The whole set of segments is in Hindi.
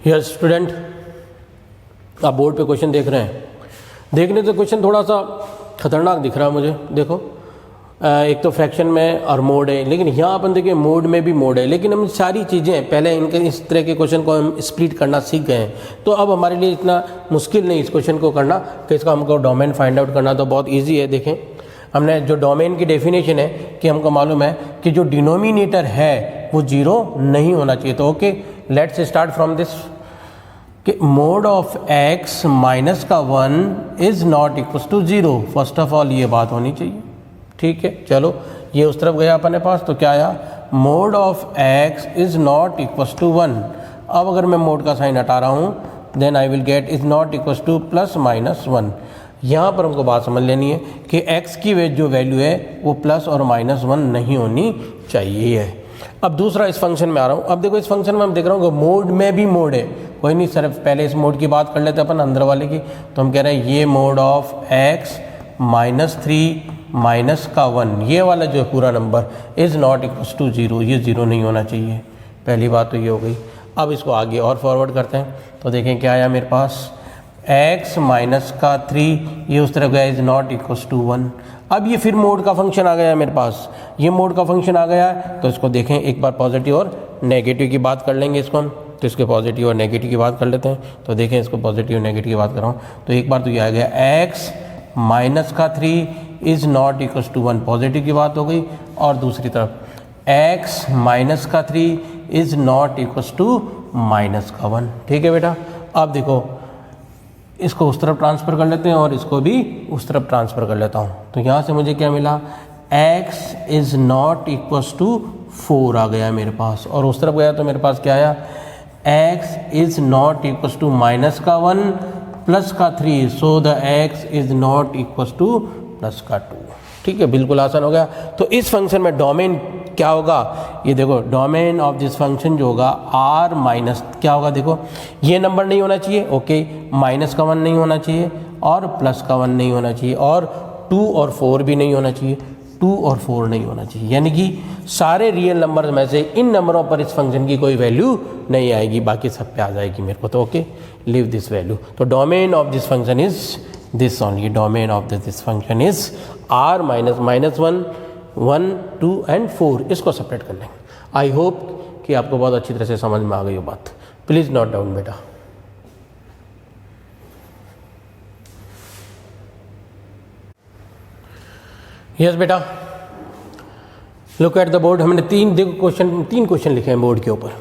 यस स्टूडेंट, आप बोर्ड पे क्वेश्चन देख रहे हैं। देखने से क्वेश्चन थोड़ा सा खतरनाक दिख रहा है मुझे। देखो एक तो फ्रैक्शन में और मोड है, लेकिन यहाँ अपन देखिए मोड में भी मोड है, लेकिन हम सारी चीज़ें पहले इनके इस तरह के क्वेश्चन को हम स्प्लिट करना सीख गए हैं, तो अब हमारे लिए इतना मुश्किल नहीं इस क्वेश्चन को करना कि इसका हमको डोमेन फाइंड आउट करना, तो बहुत ईजी है। देखें हमने जो डोमेन की डेफिनेशन है कि हमको मालूम है कि जो डिनोमिनेटर है वो जीरो नहीं होना चाहिए। तो okay, let's start from this कि मोड ऑफ x माइनस का 1 is not equal to 0। First of all ये बात होनी चाहिए, ठीक है। चलो ये उस तरफ गया अपने पास, तो क्या आया, mod of x is not equal to 1। अब अगर मैं मोड का साइन हटा रहा हूँ then I will get is not equal to plus minus 1। यहाँ पर हमको बात समझ लेनी है कि x की जो वैल्यू है वो प्लस और माइनस 1 नहीं होनी चाहिए। अब दूसरा इस फंक्शन में आ रहा हूँ। अब देखो इस फंक्शन में हम देख रहा हूँ कि मोड में भी मोड है, कोई नहीं, सिर्फ पहले इस मोड की बात कर लेते हैं अपन अंदर वाले की। तो हम कह रहे हैं ये mod of x minus 3 minus का 1, ये वाला जो पूरा number is not equal to 0, ये 0 नहीं होना चाहिए। पहली बात तो ये हो गई। अब इसको आगे और फॉरवर्ड करते हैं, तो देखें क्या आया मेरे पास, x माइनस का 3 ये उस तरफ गया इज़ नॉट इक्वल टू 1। अब ये फिर मोड का फंक्शन आ गया मेरे पास, ये मोड का फंक्शन आ गया। तो इसको देखें एक बार पॉजिटिव और नेगेटिव की बात कर लेंगे इसको हम, तो इसके पॉजिटिव और नेगेटिव की बात कर लेते हैं। तो देखें इसको पॉजिटिव और नेगेटिव की बात कर रहा हूँ, तो एक बार तो ये आ गया x माइनस का 3 is not equal to 1, positive की बात हो गई। और दूसरी तरफ x माइनस का 3 is not equal to minus का 1, ठीक है बेटा। अब देखो इसको उस तरफ ट्रांसफ़र कर लेते हैं और इसको भी उस तरफ ट्रांसफ़र कर लेता हूँ। तो यहाँ से मुझे क्या मिला, x is not equal to 4 आ गया मेरे पास, और उस तरफ गया तो मेरे पास क्या आया, x is not equal to minus का 1 प्लस का 3, so the x is not equal to plus का 2, ठीक है। बिल्कुल आसान हो गया। तो इस फंक्शन में डोमेन क्या होगा, ये देखो डोमेन ऑफ दिस फंक्शन जो होगा r माइनस क्या होगा, देखो ये नंबर नहीं होना चाहिए, ओके, माइनस का 1 नहीं होना चाहिए और प्लस का 1 नहीं होना चाहिए और 2 और 4 भी नहीं होना चाहिए, 2 और 4 नहीं होना चाहिए, यानी कि सारे रियल नंबर में से इन नंबरों पर इस फंक्शन की कोई वैल्यू नहीं आएगी, बाकी सब पे आ जाएगी मेरे को। तो ओके, लीव दिस वैल्यू। तो domain of this function is this only, domain of this function is r minus minus 1 1 2 and 4, इसको सेपरेट कर लेंगे। आई होप कि आपको बहुत अच्छी तरह से समझ में आ गई हो बात। प्लीज़ नोट डाउन बेटा। यस बेटा, लुक एट द बोर्ड। हमने तीन क्वेश्चन लिखे हैं बोर्ड के ऊपर,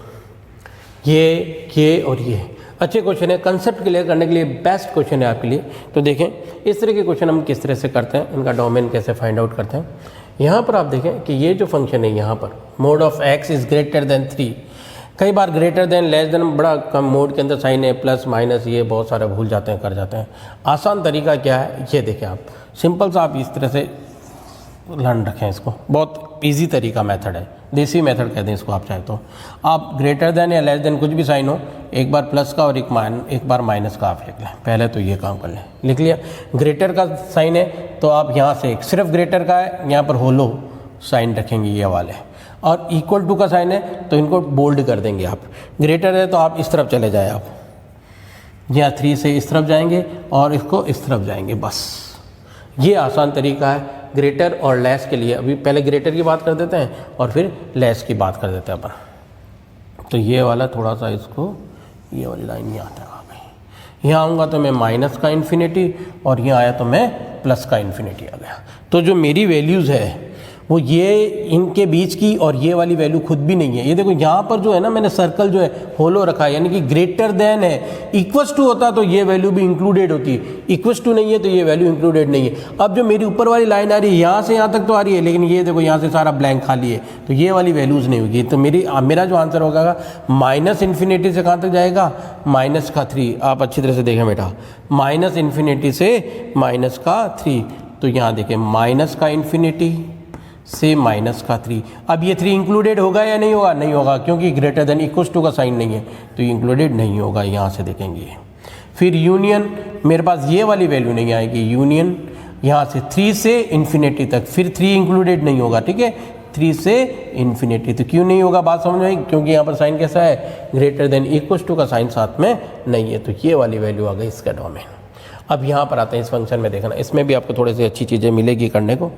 ये और ये अच्छे क्वेश्चन है, कंसेप्ट क्लियर करने के लिए बेस्ट क्वेश्चन है आपके लिए। तो देखें इस तरह के क्वेश्चन हम किस तरह से करते हैं, इनका डोमेन कैसे फाइंड आउट करते हैं। यहाँ पर आप देखें कि ये जो फंक्शन है यहाँ पर mode of x is greater than 3, कई बार ग्रेटर देन लेस देन बड़ा कम मोड के अंदर साइन है, प्लस माइनस ये बहुत सारे भूल जाते हैं, कर जाते हैं। आसान तरीका क्या है, ये देखें आप, सिंपल सा आप इस तरह से लर्न रखें इसको, बहुत इजी तरीका मेथड है, देसी मेथड कहते हैं इसको आप चाहे तो। आप ग्रेटर देन या लेस देन कुछ भी साइन हो, एक बार प्लस का और एक बार माइनस का आप लिख लें। पहले तो ये काम कर लें, लिख लिया। ग्रेटर का साइन है तो आप यहाँ से सिर्फ ग्रेटर का है, यहाँ पर होलो साइन रखेंगे ये वाले, और इक्वल टू का साइन है तो इनको बोल्ड कर देंगे आप। ग्रेटर है तो आप इस तरफ चले जाए, आप यहाँ 3 से इस तरफ जाएंगे और इसको इस तरफ जाएंगे, बस ये आसान तरीका है ग्रेटर और लेस के लिए। अभी पहले ग्रेटर की बात कर देते हैं और फिर लेस की बात कर देते हैं अपन। तो ये वाला थोड़ा सा इसको, ये वाली लाइन यहाँ तक आ गई, यहाँ आऊँगा तो मैं माइनस का इन्फिनिटी और यहाँ आया तो मैं प्लस का इन्फिनिटी आ गया। तो जो मेरी वैल्यूज़ है वो ये इनके बीच की और ये वाली वैल्यू खुद भी नहीं है। ये देखो यहाँ पर जो है ना, मैंने सर्कल जो है होलो रखा है, यानी कि ग्रेटर देन है, इक्वल्स टू होता तो ये वैल्यू भी इंक्लूडेड होती, इक्वल्स टू नहीं है तो ये वैल्यू इंक्लूडेड नहीं है। अब जो मेरी ऊपर वाली लाइन आ रही है यहाँ से यहाँ तक तो आ रही है, लेकिन ये देखो यहाँ से सारा ब्लैंक खाली है, तो ये वाली वैल्यूज़ नहीं होगी। तो मेरा जो आंसर होगा माइनस इन्फिनिटी से कहाँ तक जाएगा, माइनस का 3। आप अच्छी तरह से देखें बेटा, माइनस इन्फिनिटी से माइनस का 3, तो यहाँ देखें माइनस का इन्फिनिटी से माइनस का 3। अब ये 3 इंक्लूडेड होगा या नहीं होगा, नहीं होगा, क्योंकि ग्रेटर देन इक्वल्स टू का साइन नहीं है, तो ये इंक्लूडेड नहीं होगा। यहाँ से देखेंगे फिर यूनियन, मेरे पास ये वाली वैल्यू नहीं आएगी, यूनियन यहाँ से 3 से इन्फिनिटी तक, फिर 3 इंक्लूडेड नहीं होगा, ठीक है, 3 से इन्फिनिटी। तो क्यों नहीं होगा, बात समझ में आई? क्योंकि यहाँ पर साइन कैसा है, ग्रेटर देन इक्वल टू का साइन साथ में नहीं है, तो ये वाली वैल्यू आ गई इसका डोमेन। अब यहाँ पर आते हैं इस फंक्शन में, देखना इसमें भी आपको थोड़ी सी अच्छी चीज़ें मिलेगी करने को।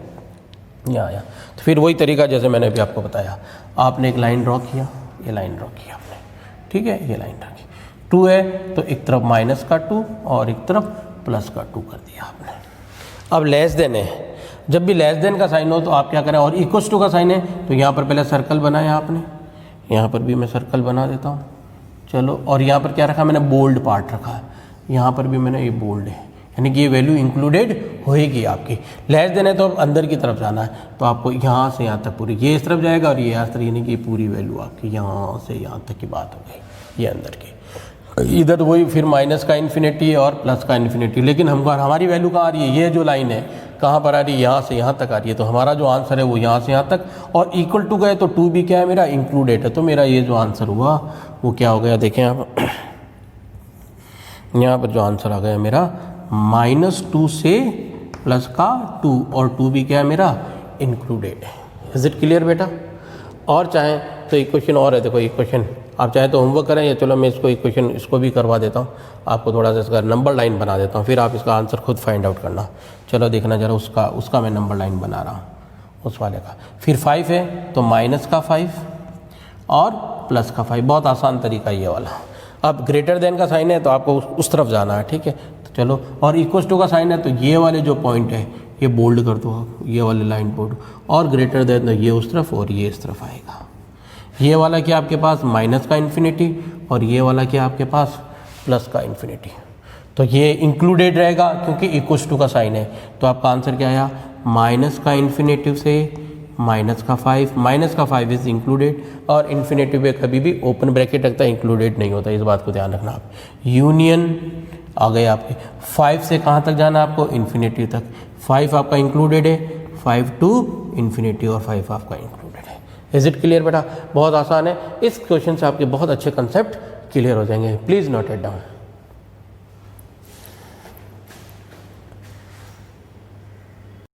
यहाँ आया तो फिर वही तरीका जैसे मैंने अभी आपको बताया, आपने एक लाइन ड्रॉ किया, ये लाइन ड्रॉ किया आपने, ठीक है, ये लाइन ड्रॉ की, 2 है तो एक तरफ माइनस का 2 और एक तरफ प्लस का 2 कर दिया आपने। अब लेस देन है, जब भी लेस देन का साइन हो तो आप क्या करें, और इक्वल्स टू का साइन है तो यहाँ पर पहले सर्कल बनाया आपने, यहाँ पर भी मैं सर्कल बना देता हूँ, चलो। और यहाँ पर क्या रखा मैंने, बोल्ड पार्ट रखा है, यहाँ पर भी मैंने ये बोल्ड है, यानी कि ये वैल्यू इंक्लूडेड होएगी आपकी। लेस देन है तो अंदर की तरफ जाना है, तो आपको यहाँ से यहाँ तक पूरी, ये इस तरफ जाएगा और ये इस तरफ, यानी कि पूरी वैल्यू आपकी यहाँ से यहाँ तक की बात हो गई, ये अंदर की। इधर वही फिर माइनस का इन्फिनिटी है और प्लस का इन्फिनिटी, लेकिन हमारी वैल्यू कहाँ आ रही है, ये जो लाइन है कहाँ पर आ रही है, यहाँ से यहाँ तक आ रही है, तो हमारा जो आंसर है वो यहाँ से यहाँ तक, और इक्वल टू गए तो 2 भी क्या है मेरा, इंक्लूडेड है, तो मेरा ये जो आंसर हुआ वो क्या हो गया, देखें आप यहाँ पर जो आंसर आ गया मेरा -2 से प्लस का 2, और 2 भी क्या है मेरा, इंक्लूडेड है। इज इट क्लियर बेटा? और चाहें तो एक क्वेश्चन और है, देखो एक क्वेश्चन आप चाहें तो होमवर्क करें, या चलो मैं इसको एक क्वेश्चन इसको भी करवा देता हूँ आपको, थोड़ा सा इसका नंबर लाइन बना देता हूँ, फिर आप इसका आंसर खुद फाइंड आउट करना। चलो देखना जरा, उसका मैं नंबर लाइन बना रहा हूँ, उस वाले का। फिर 5 है तो माइनस का 5 और प्लस का 5, बहुत आसान तरीका ये वाला। अब ग्रेटर देन का साइन है तो आपको उस तरफ जाना है, ठीक है, तो चलो। और इक्वल टू का साइन है तो ये वाले जो पॉइंट है ये बोल्ड कर दो, ये वाले लाइन बोल्ड, और ग्रेटर देन तो ये उस तरफ और ये इस तरफ आएगा। ये वाला क्या आपके पास माइनस का इन्फिनिटी, और ये वाला क्या आपके पास प्लस का इन्फिनिटी, तो ये इंक्लूडेड रहेगा क्योंकि इक्वल टू का साइन है। तो आपका आंसर क्या आया, माइनस का इन्फिनिटी से माइनस का 5, माइनस का 5 इज इंक्लूडेड, और इन्फिनिटी पे कभी भी ओपन ब्रैकेट रखता है, इंक्लूडेड नहीं होता, इस बात को ध्यान रखना आप। यूनियन आ गए आपके, 5 से कहाँ तक जाना है आपको, इन्फिनिटी तक, 5 आपका इंक्लूडेड है, 5 टू इन्फिनिटी, और 5 आपका इंक्लूडेड है। इज इट क्लियर बेटा? बहुत आसान है, इस क्वेश्चन से आपके बहुत अच्छे कंसेप्ट क्लियर हो जाएंगे। Please note it down.